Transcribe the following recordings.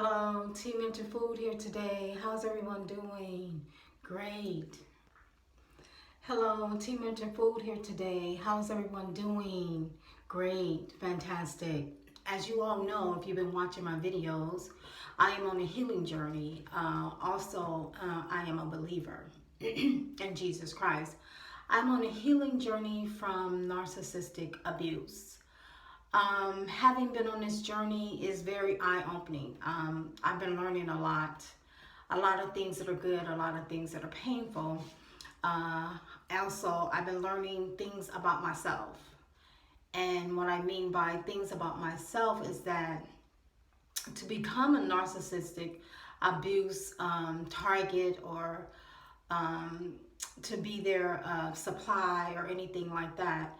Hello, Team Interfood here today. How's everyone doing? Great. Hello, Team Interfood here today. How's everyone doing? Great, fantastic. As you all know, if you've been watching my videos, I am on a healing journey. I am a believer in Jesus Christ. I'm on a healing journey from narcissistic abuse. Having been on this journey is very eye-opening. I've been learning a lot of things that are good, a lot of things that are painful. Also, I've been learning things about myself. And what I mean by things about myself is that to become a narcissistic abuse target or to be their supply or anything like that,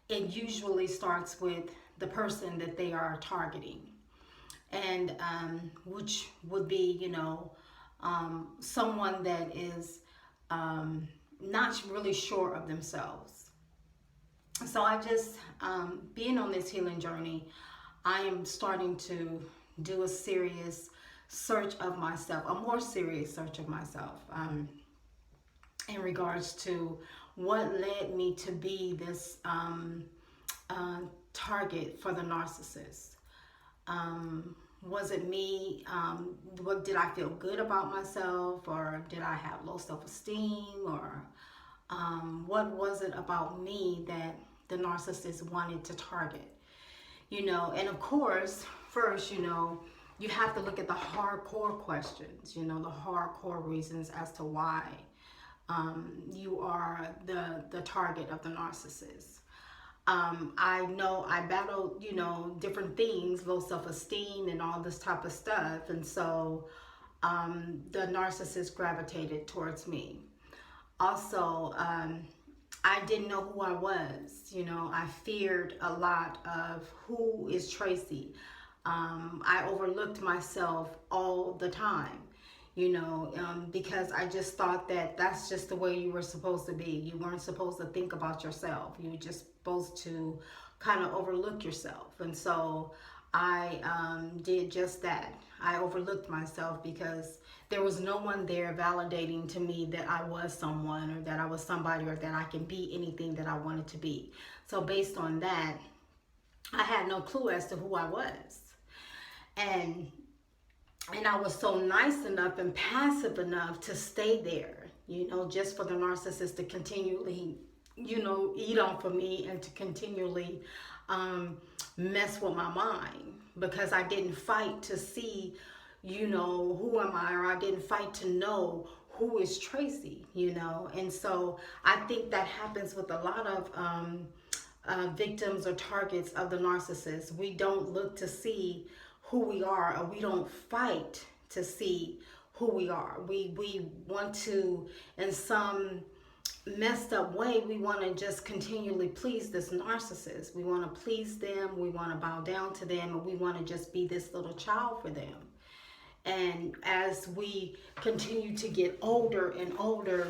it usually starts with the person that they are targeting, and which would be, someone that is not really sure of themselves. So I just, being on this healing journey, I am starting to do a serious search of myself, a more serious search of myself, in regards to what led me to be this target for the narcissist. Was it me? What did I feel good about myself, or did I have low self-esteem, or what was it about me that the narcissist wanted to target? And of course, first, you have to look at the hardcore questions, the hardcore reasons as to why you are the target of the narcissist. I know I battled, different things, low self-esteem and all this type of stuff. And so the narcissist gravitated towards me. Also, I didn't know who I was. I feared a lot of who is Tracy. I overlooked myself all the time. Because I just thought that that's just the way you were supposed to be. You weren't supposed to think about yourself. You were just supposed to kind of overlook yourself. And so I did just that. I overlooked myself because there was no one there validating to me that I was someone, or that I was somebody, or that I can be anything that I wanted to be. So based on that, I had no clue as to who I was. And I was so nice enough and passive enough to stay there, just for the narcissist to continually, eat off of me and to continually mess with my mind, because I didn't fight to see, who am I, or I didn't fight to know who is Tracy, And so I think that happens with a lot of victims or targets of the narcissist. We don't look to see who we are, or we don't fight to see who we are. We want to, in some messed up way, we want to just continually please this narcissist. We want to please them, we want to bow down to them, and we want to just be this little child for them. And as we continue to get older and older,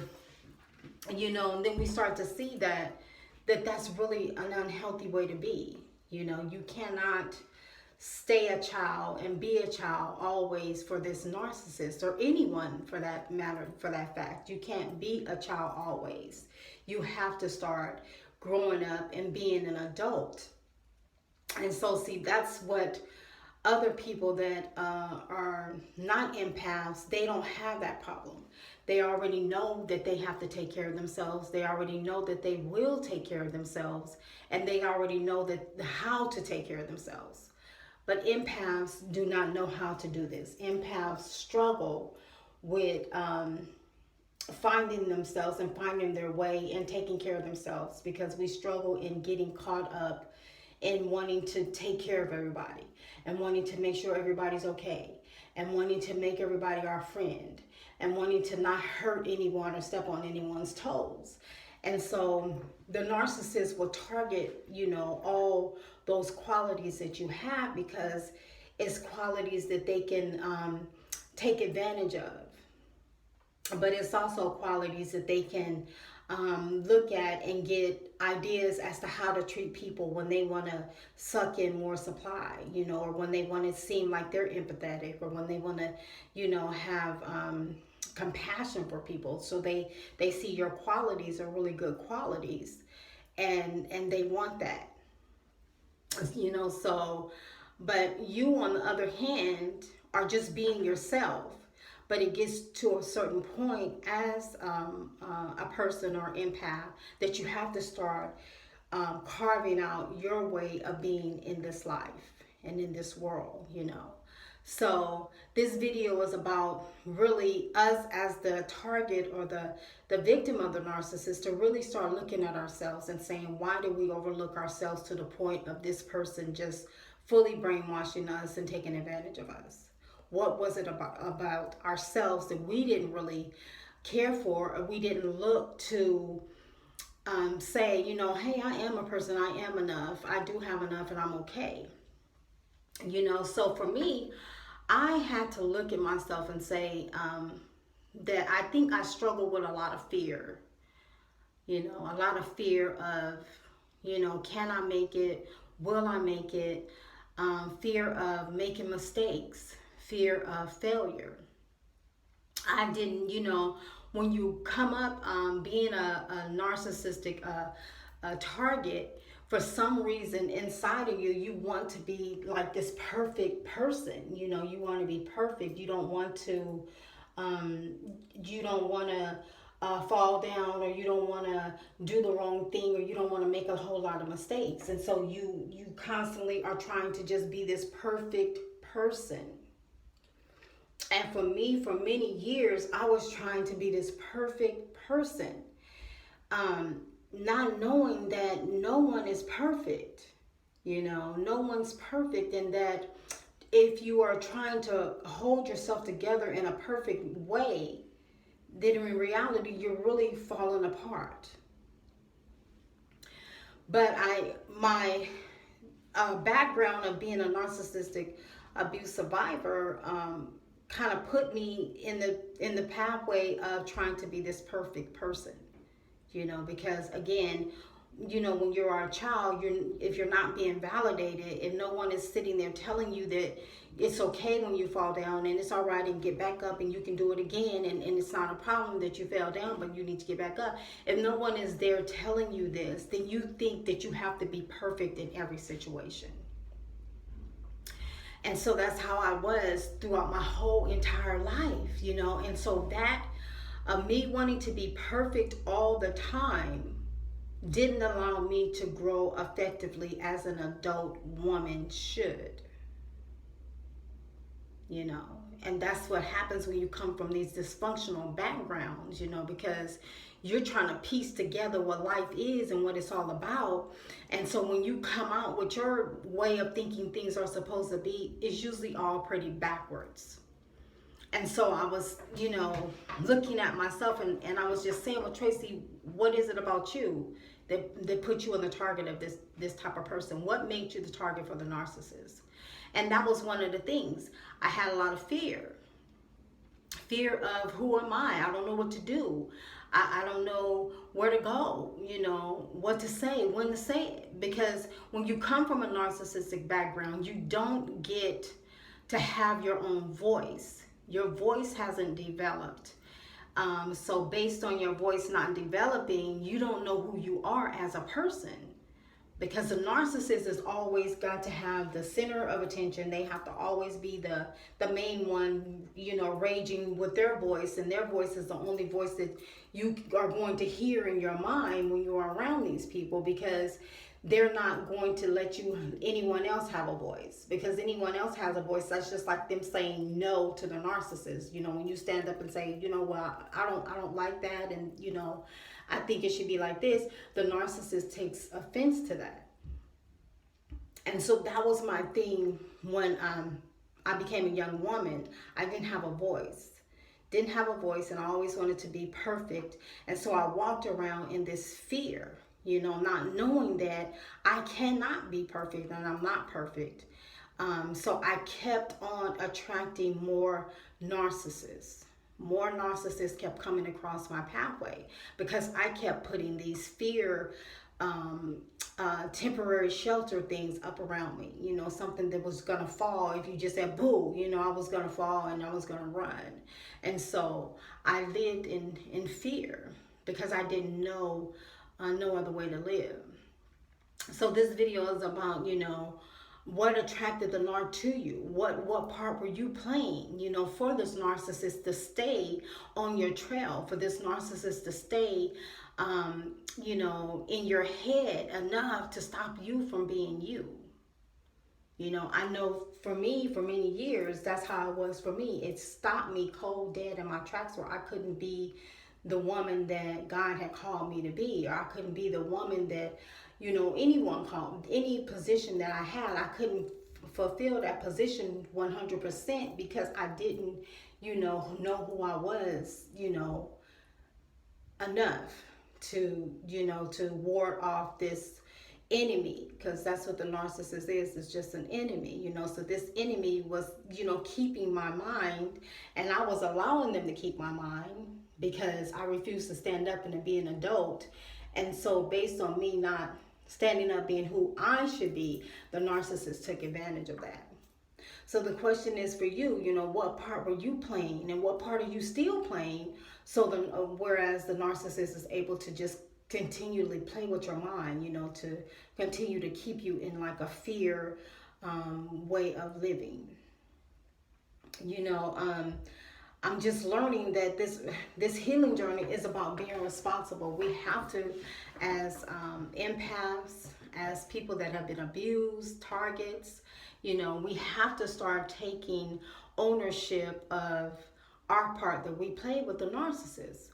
and then we start to see that's really an unhealthy way to be. You cannot stay a child and be a child always for this narcissist, or anyone for that matter, for that fact. You can't be a child always. You have to start growing up and being an adult. And so see, that's what other people that are not empaths, they don't have that problem. They already know that they have to take care of themselves. They already know that they will take care of themselves, and they already know that how to take care of themselves. But empaths do not know how to do this. Empaths struggle with finding themselves and finding their way and taking care of themselves, because we struggle in getting caught up in wanting to take care of everybody, and wanting to make sure everybody's okay, and wanting to make everybody our friend, and wanting to not hurt anyone or step on anyone's toes. And so the narcissist will target, all those qualities that you have, because it's qualities that they can take advantage of. But it's also qualities that they can look at and get ideas as to how to treat people when they want to suck in more supply, or when they want to seem like they're empathetic, or when they want to, have compassion for people. So they see your qualities are really good qualities, and they want that, so, but you on the other hand are just being yourself. But it gets to a certain point as a person or empath that you have to start carving out your way of being in this life and in this world. So this video is about really us as the target or the victim of the narcissist to really start looking at ourselves and saying, why do we overlook ourselves to the point of this person just fully brainwashing us and taking advantage of us? What was it about ourselves that we didn't really care for, or we didn't look to say, hey, I am a person, I am enough, I do have enough, and I'm okay. So for me, I had to look at myself and say that I think I struggle with a lot of fear. A lot of fear of, can I make it? Will I make it? Fear of making mistakes. Fear of failure. I didn't, when you come up being a narcissistic target, for some reason inside of you, you want to be like this perfect person. You want to be perfect. You don't want to, fall down, or you don't want to do the wrong thing, or you don't want to make a whole lot of mistakes. And so you constantly are trying to just be this perfect person. And for me, for many years, I was trying to be this perfect person, not knowing that no one is perfect. No one's perfect, and that if you are trying to hold yourself together in a perfect way, then in reality, you're really falling apart. But my background of being a narcissistic abuse survivor kind of put me in the pathway of trying to be this perfect person, because again, when you're a child, if you're not being validated, if no one is sitting there telling you that it's okay when you fall down, and it's all right, and get back up, and you can do it again, and it's not a problem that you fell down, but you need to get back up. If no one is there telling you this, then you think that you have to be perfect in every situation. And so that's how I was throughout my whole entire life, And so that me wanting to be perfect all the time didn't allow me to grow effectively as an adult woman should. And that's what happens when you come from these dysfunctional backgrounds, because you're trying to piece together what life is and what it's all about. And so when you come out with your way of thinking things are supposed to be, it's usually all pretty backwards. And so I was, looking at myself, and I was just saying, well, Tracy, what is it about you that put you on the target of this type of person? What made you the target for the narcissist? And that was one of the things. I had a lot of fear. Fear of, who am I? I don't know what to do. I don't know where to go, what to say, when to say it. Because when you come from a narcissistic background, you don't get to have your own voice. Your voice hasn't developed. So based on your voice not developing, you don't know who you are as a person. Because the narcissist has always got to have the center of attention. They have to always be the main one, raging with their voice. And their voice is the only voice that you are going to hear in your mind when you are around these people, because they're not going to let anyone else have a voice. Because anyone else has a voice, that's just like them saying no to the narcissist. When you stand up and say, well, I don't like that, and I think it should be like this, the narcissist takes offense to that. And so that was my thing when I became a young woman. I didn't have a voice. And I always wanted to be perfect. And so I walked around in this fear, not knowing that I cannot be perfect, and I'm not perfect. So I kept on attracting more narcissists. more narcissists kept coming across my pathway because I kept putting these fear temporary shelter things up around me, something that was gonna fall. If you just said boo, I was gonna fall and I was gonna run. And so I lived in fear because I didn't know no other way to live. So this video is about, what attracted the narc to you? What part were you playing, for this narcissist to stay on your trail, for this narcissist to stay, in your head enough to stop you from being you? I know for me, for many years, that's how it was for me. It stopped me cold dead in my tracks where I couldn't be the woman that God had called me to be, or I couldn't be the woman that, anyone called, any position that I had, I couldn't fulfill that position 100% because I didn't, know who I was, enough to, to ward off this enemy, because that's what the narcissist is. It's just an enemy, so this enemy was, keeping my mind, and I was allowing them to keep my mind because I refused to stand up and to be an adult. And so based on me not standing up being who I should be, the narcissist took advantage of that. So the question is for you, what part were you playing and what part are you still playing? So whereas the narcissist is able to just continually play with your mind, to continue to keep you in like a fear way of living. I'm just learning that this healing journey is about being responsible. We have to, as empaths, as people that have been abused, targets, we have to start taking ownership of our part that we play with the narcissist.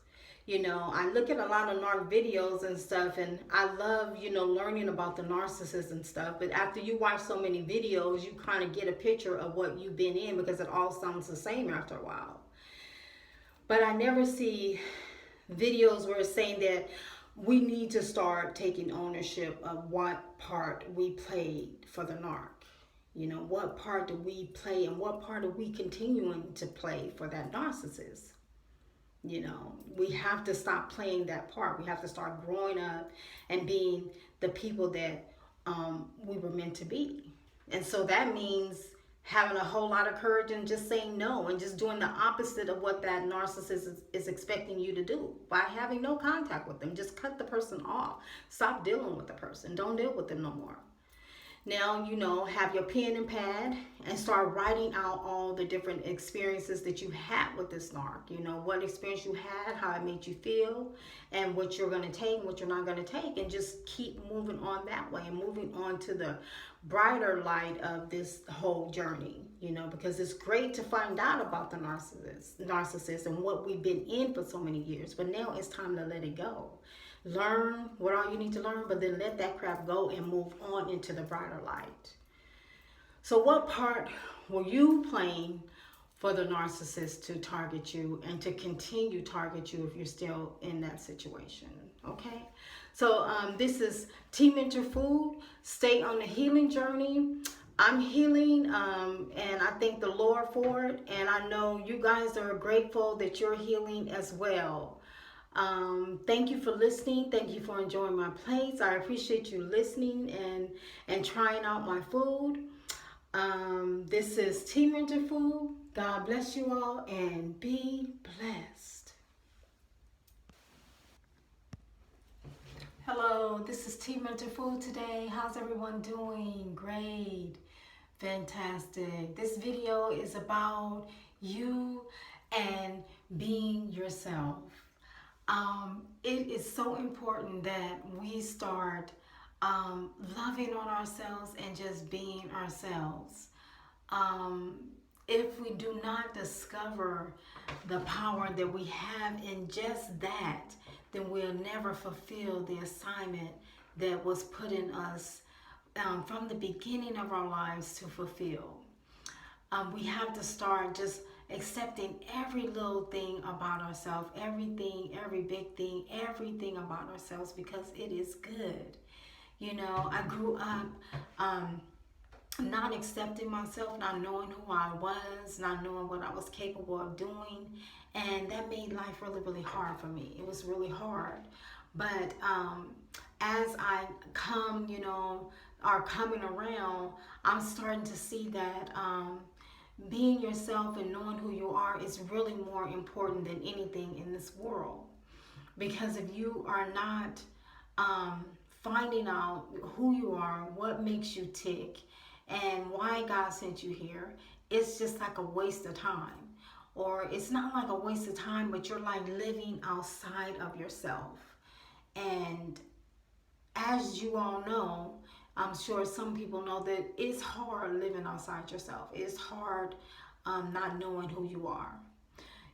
I look at a lot of narc videos and stuff, and I love, learning about the narcissist and stuff. But after you watch so many videos, you kind of get a picture of what you've been in because it all sounds the same after a while. But I never see videos where it's saying that we need to start taking ownership of what part we played for the narc. What part do we play and what part are we continuing to play for that narcissist? We have to stop playing that part. We have to start growing up and being the people that we were meant to be. And so that means having a whole lot of courage and just saying no and just doing the opposite of what that narcissist is expecting you to do by having no contact with them. Just cut the person off. Stop dealing with the person. Don't deal with them no more. Now, have your pen and pad and start writing out all the different experiences that you had with this narc. What experience you had, how it made you feel, and what you're going to take and what you're not going to take. And just keep moving on that way and moving on to the brighter light of this whole journey, because it's great to find out about the narcissist and what we've been in for so many years. But now it's time to let it go. Learn what all you need to learn, but then let that crap go and move on into the brighter light. So what part were you playing for the narcissist to target you and to continue target you if you're still in that situation? Okay, so this is Tea Mentor Food. Stay on the healing journey. I'm healing, and I thank the Lord for it, and I know you guys are grateful that you're healing as well. Thank you for listening. Thank you for enjoying my plates. I appreciate you listening and trying out my food. This is Tea Mentor Food. God bless you all and be blessed. Hello, this is Tea Mentor Food today. How's everyone doing? Great. Fantastic. This video is about you and being yourself. It is so important that we start loving on ourselves and just being ourselves. If we do not discover the power that we have in just that, then we'll never fulfill the assignment that was put in us from the beginning of our lives to fulfill. We have to start just accepting every little thing about ourselves, everything, every big thing, everything about ourselves, because it is good. I grew up not accepting myself, not knowing who I was, not knowing what I was capable of doing. And that made life really, really hard for me. It was really hard. But as I are coming around, I'm starting to see that being yourself and knowing who you are is really more important than anything in this world. Because if you are not um, finding out who you are, what makes you tick, and why God sent you here, it's just like a waste of time. Or it's not like a waste of time, but you're like living outside of yourself. And as you all know, I'm sure some people know that it's hard living outside yourself. It's hard not knowing who you are.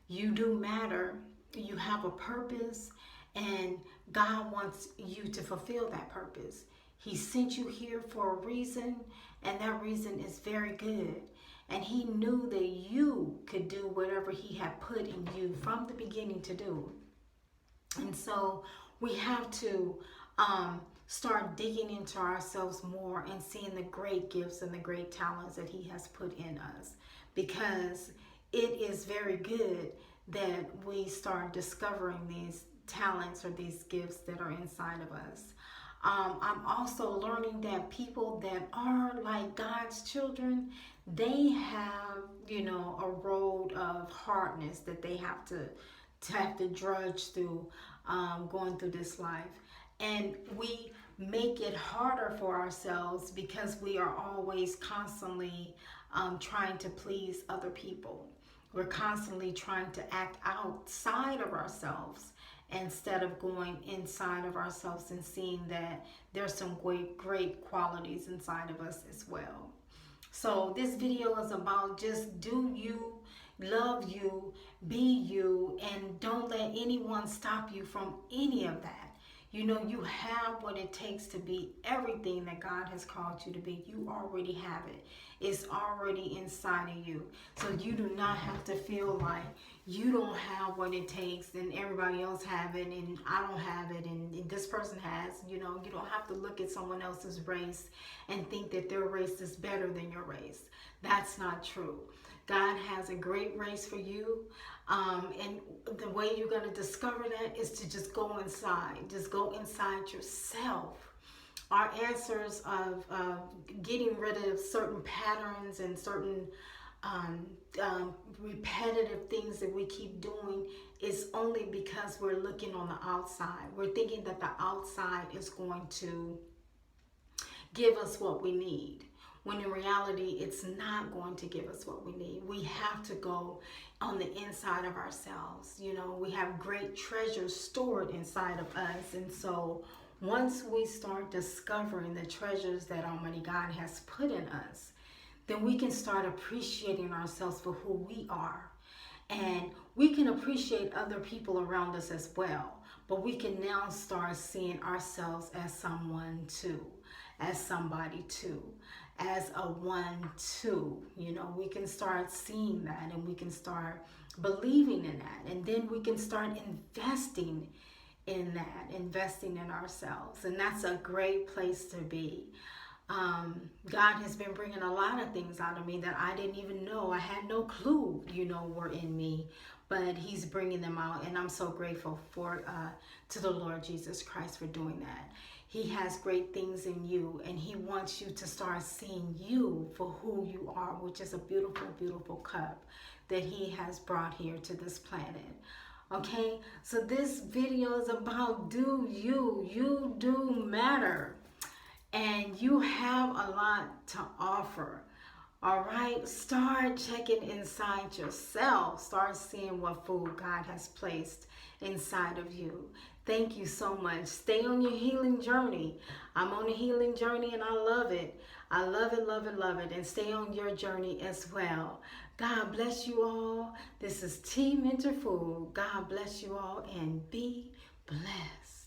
You do matter. You have a purpose, and God wants you to fulfill that purpose. He sent you here for a reason, and that reason is very good. And He knew that you could do whatever He had put in you from the beginning to do. And so we have to start digging into ourselves more and seeing the great gifts and the great talents that He has put in us, because it is very good that we start discovering these talents or these gifts that are inside of us. I'm also learning that people that are like God's children, they have, a road of hardness that they have to drudge through, going through this life. And we make it harder for ourselves because we are always constantly trying to please other people. We're constantly trying to act outside of ourselves instead of going inside of ourselves and seeing that there's some great qualities inside of us as well. So this video is about just do you, love you, be you, and don't let anyone stop you from any of that. You have what it takes to be everything that God has called you to be. You already have it. It's already inside of you. So you do not have to feel like you don't have what it takes and everybody else have it and I don't have it and this person has. You don't have to look at someone else's race and think that their race is better than your race. That's not true. God has a great race for you. And the way you're going to discover that is to just go inside. Just go inside yourself. Our answers of getting rid of certain patterns and certain repetitive things that we keep doing is only because we're looking on the outside. We're thinking that the outside is going to give us what we need, when in reality it's not going to give us what we need. We have to go on the inside of ourselves. We have great treasures stored inside of us, and so once we start discovering the treasures that Almighty God has put in us, then we can start appreciating ourselves for who we are. And we can appreciate other people around us as well, but we can now start seeing ourselves as someone too, as somebody too, as a one too. We can start seeing that, and we can start believing in that, and then we can start investing in that, investing in ourselves. And that's a great place to be. God has been bringing a lot of things out of me that I didn't even know. I had no clue, were in me, but He's bringing them out, and I'm so grateful to the Lord Jesus Christ for doing that. He has great things in you, and He wants you to start seeing you for who you are, which is a beautiful, beautiful cup that He has brought here to this planet. Okay, so this video is about do you. You do matter. And you have a lot to offer. All right, start checking inside yourself. Start seeing what food God has placed inside of you. Thank you so much. Stay on your healing journey. I'm on a healing journey and I love it. I love it, love it, love it. And stay on your journey as well. God bless you all. This is T Mentor Food. God bless you all and be blessed.